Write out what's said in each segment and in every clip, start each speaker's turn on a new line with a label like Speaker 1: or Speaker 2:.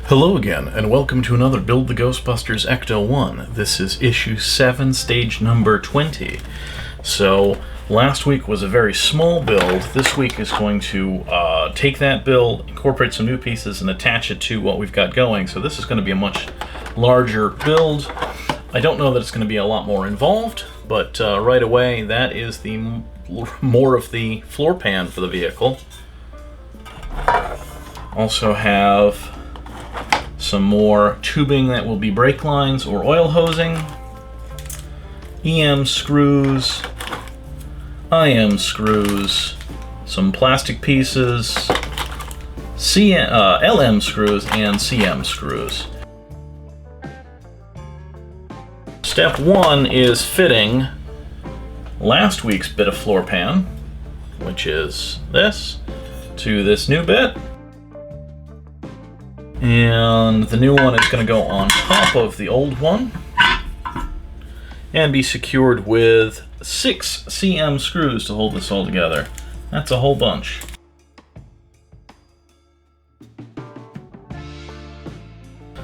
Speaker 1: Hello again, and welcome to another Build the Ghostbusters Ecto-1. This is issue 7, stage number 20. So, last week was a very small build. This week is going to take that build, incorporate some new pieces, and attach it to what we've got going. So this is going to be a much larger build. I don't know that it's going to be a lot more involved, but right away, that is the more of the floor pan for the vehicle. Also have some more tubing that will be brake lines or oil hosing, EM screws, IM screws, some plastic pieces, LM screws, and CM screws. Step 1 is fitting last week's bit of floor pan, which is this, to this new bit. And the new one is going to go on top of the old one and be secured with 6 CM screws to hold this all together. That's a whole bunch.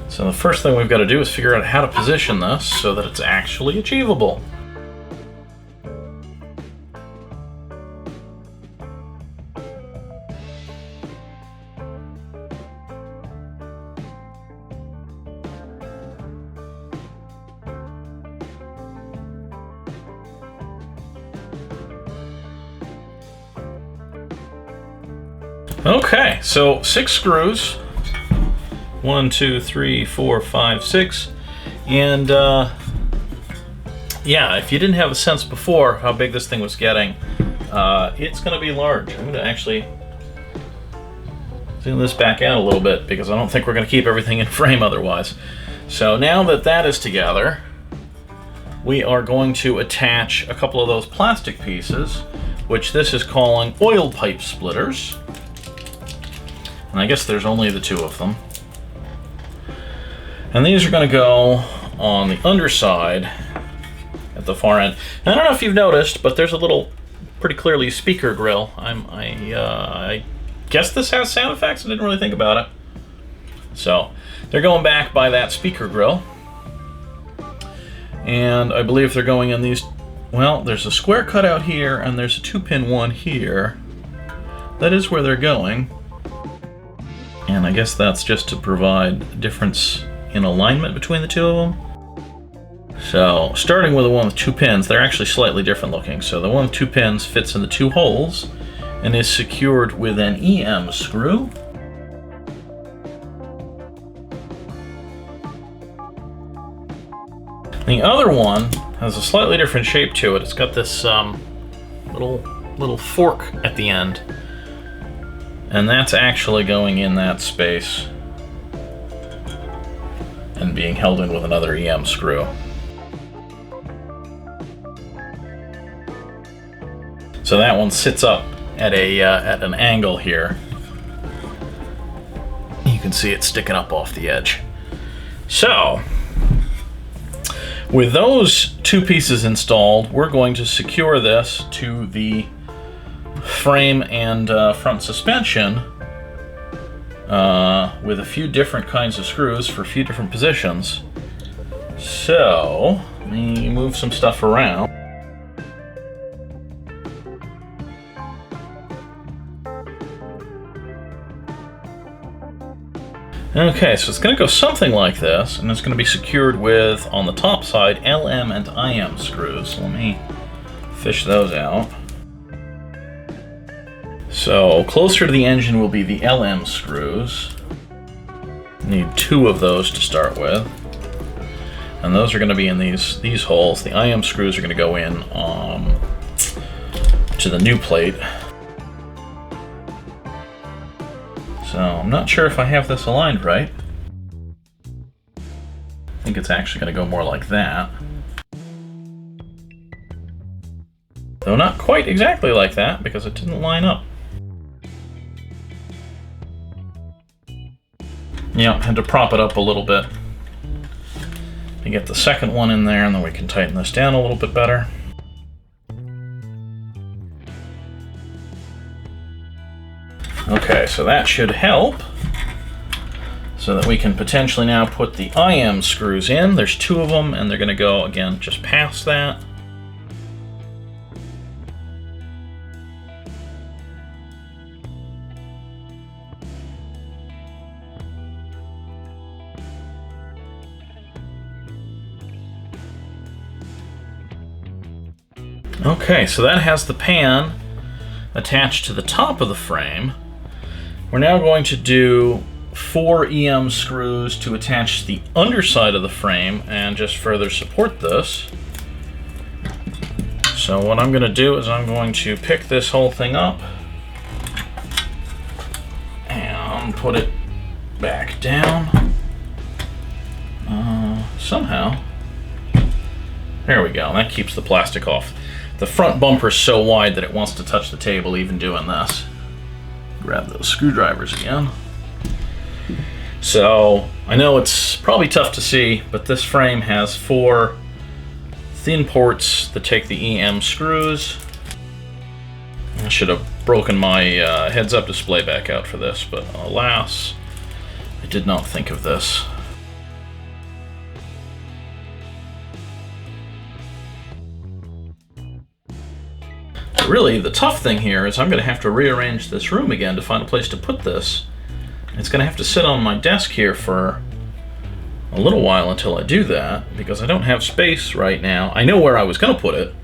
Speaker 1: So the first thing we've got to do is figure out how to position this so that it's actually achievable. Okay, so 6 screws. 1, 2, 3, 4, 5, 6. And yeah, if you didn't have a sense before how big this thing was getting, it's going to be large. I'm going to actually zoom this back out a little bit because I don't think we're going to keep everything in frame otherwise. So now that that is together, we are going to attach a couple of those plastic pieces, which this is calling oil pipe splitters. And I guess there's only the 2 of them. And these are going to go on the underside at the far end. And I don't know if you've noticed, but there's a little, pretty clearly, speaker grill. I guess this has sound effects. I didn't really think about it. So they're going back by that speaker grill. And I believe they're going in these, well, there's a square cutout here, and there's a 2-pin one here. That is where they're going. And I guess that's just to provide difference in alignment between the 2 of them. So, starting with the one with 2 pins, they're actually slightly different looking. So the one with 2 pins fits in the 2 holes and is secured with an EM screw. The other one has a slightly different shape to it. It's got this little fork at the end. And that's actually going in that space and being held in with another EM screw. So that one sits up at an angle here. You can see it sticking up off the edge. So, with those 2 pieces installed, we're going to secure this to the frame and front suspension with a few different kinds of screws for a few different positions. So let me move some stuff around. Okay, so it's going to go something like this, and it's going to be secured with, on the top side, LM and IM screws. So let me fish those out. So, closer to the engine will be the LM screws. Need 2 of those to start with. And those are going to be in these holes. The IM screws are going to go in to the new plate. So, I'm not sure if I have this aligned right. I think it's actually going to go more like that. Though not quite exactly like that, because it didn't line up. Yeah, had to prop it up a little bit to get the second one in there, and then we can tighten this down a little bit better. Okay, so that should help. so that we can potentially now put the IM screws in. There's 2 of them, and they're going to go, again, just past that. Okay, so that has the pan attached to the top of the frame. We're now going to do 4 EM screws to attach the underside of the frame and just further support this. So what I'm going to do is I'm going to pick this whole thing up and put it back down. Somehow. There we go. That keeps the plastic off. The front bumper is so wide that it wants to touch the table even doing this. Grab those screwdrivers again. So, I know it's probably tough to see, but this frame has 4 thin ports that take the EM screws. I should have broken my heads-up display back out for this, but alas, I did not think of this. But really, the tough thing here is I'm going to have to rearrange this room again to find a place to put this. It's going to have to sit on my desk here for a little while until I do that, because I don't have space right now. I know where I was going to put it,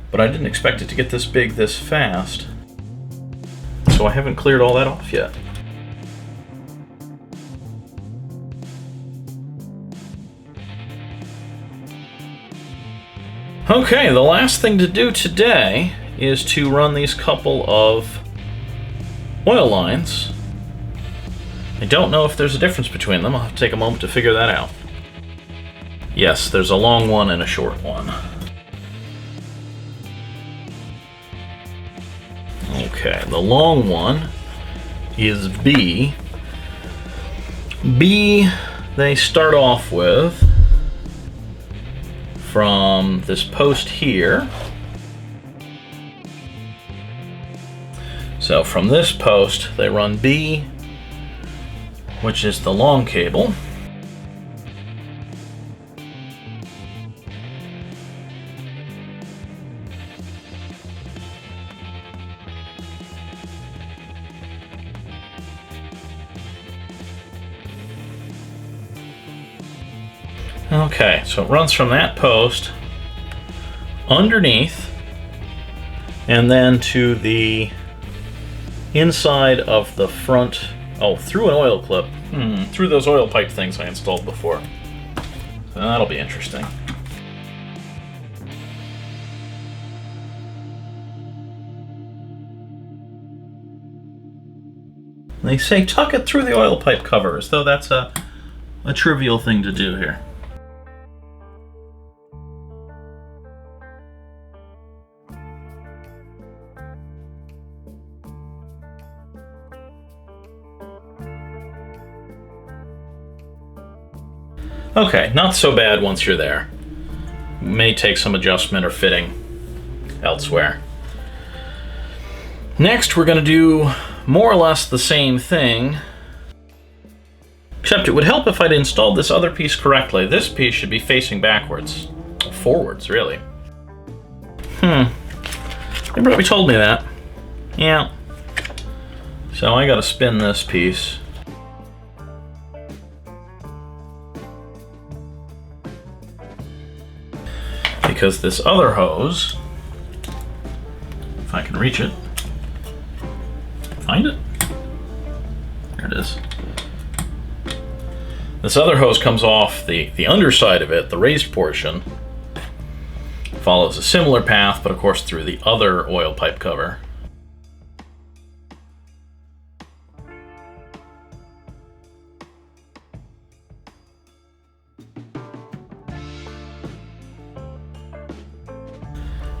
Speaker 1: but I didn't expect it to get this big this fast. So I haven't cleared all that off yet. Okay, the last thing to do today is to run these couple of oil lines. I don't know if there's a difference between them. I'll have to take a moment to figure that out. Yes, there's a long one and a short one. Okay, the long one is B. B, they start off with from this post here. So from this post, they run B, which is the long cable. Okay, so it runs from that post underneath and then to the inside of the front, through an oil clip, through those oil pipe things I installed before. So that'll be interesting. They say tuck it through the oil pipe cover, as though that's a trivial thing to do here. Okay, not so bad once you're there. May take some adjustment or fitting elsewhere. Next, we're going to do more or less the same thing, except it would help if I'd installed this other piece correctly. This piece should be facing backwards. Forwards, really. They probably told me that. Yeah. So I got to spin this piece. Because this other hose, if I can reach it, find it, there it is. This other hose comes off the underside of it, the raised portion, follows a similar path, but of course through the other oil pipe cover.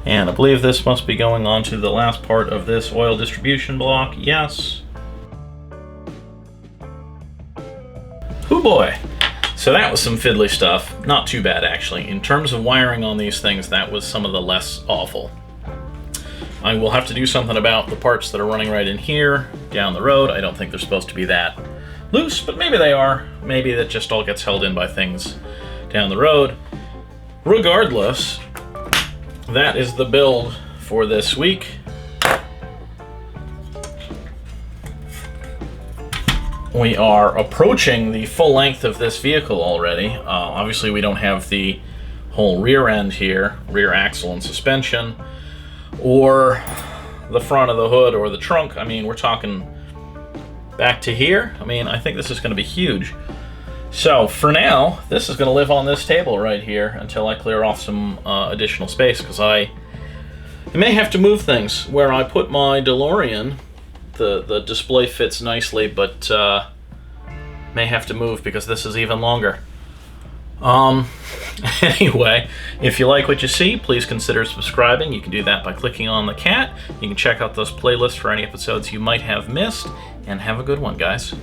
Speaker 1: And I believe this must be going on to the last part of this oil distribution block. Yes. Hoo boy. So that was some fiddly stuff. Not too bad, actually. In terms of wiring on these things, that was some of the less awful. I will have to do something about the parts that are running right in here down the road. I don't think they're supposed to be that loose, but maybe they are. Maybe that just all gets held in by things down the road. Regardless, that is the build for this week. We are approaching the full length of this vehicle already. Obviously, we don't have the whole rear end here, rear axle and suspension, or the front of the hood or the trunk. I mean, we're talking back to here. I mean, I think this is going to be huge. So for now, this is going to live on this table right here until I clear off some additional space, because I may have to move things. Where I put my DeLorean, the display fits nicely, but may have to move because this is even longer. Anyway, if you like what you see, please consider subscribing. You can do that by clicking on the cat. You can check out those playlists for any episodes you might have missed, and have a good one, guys.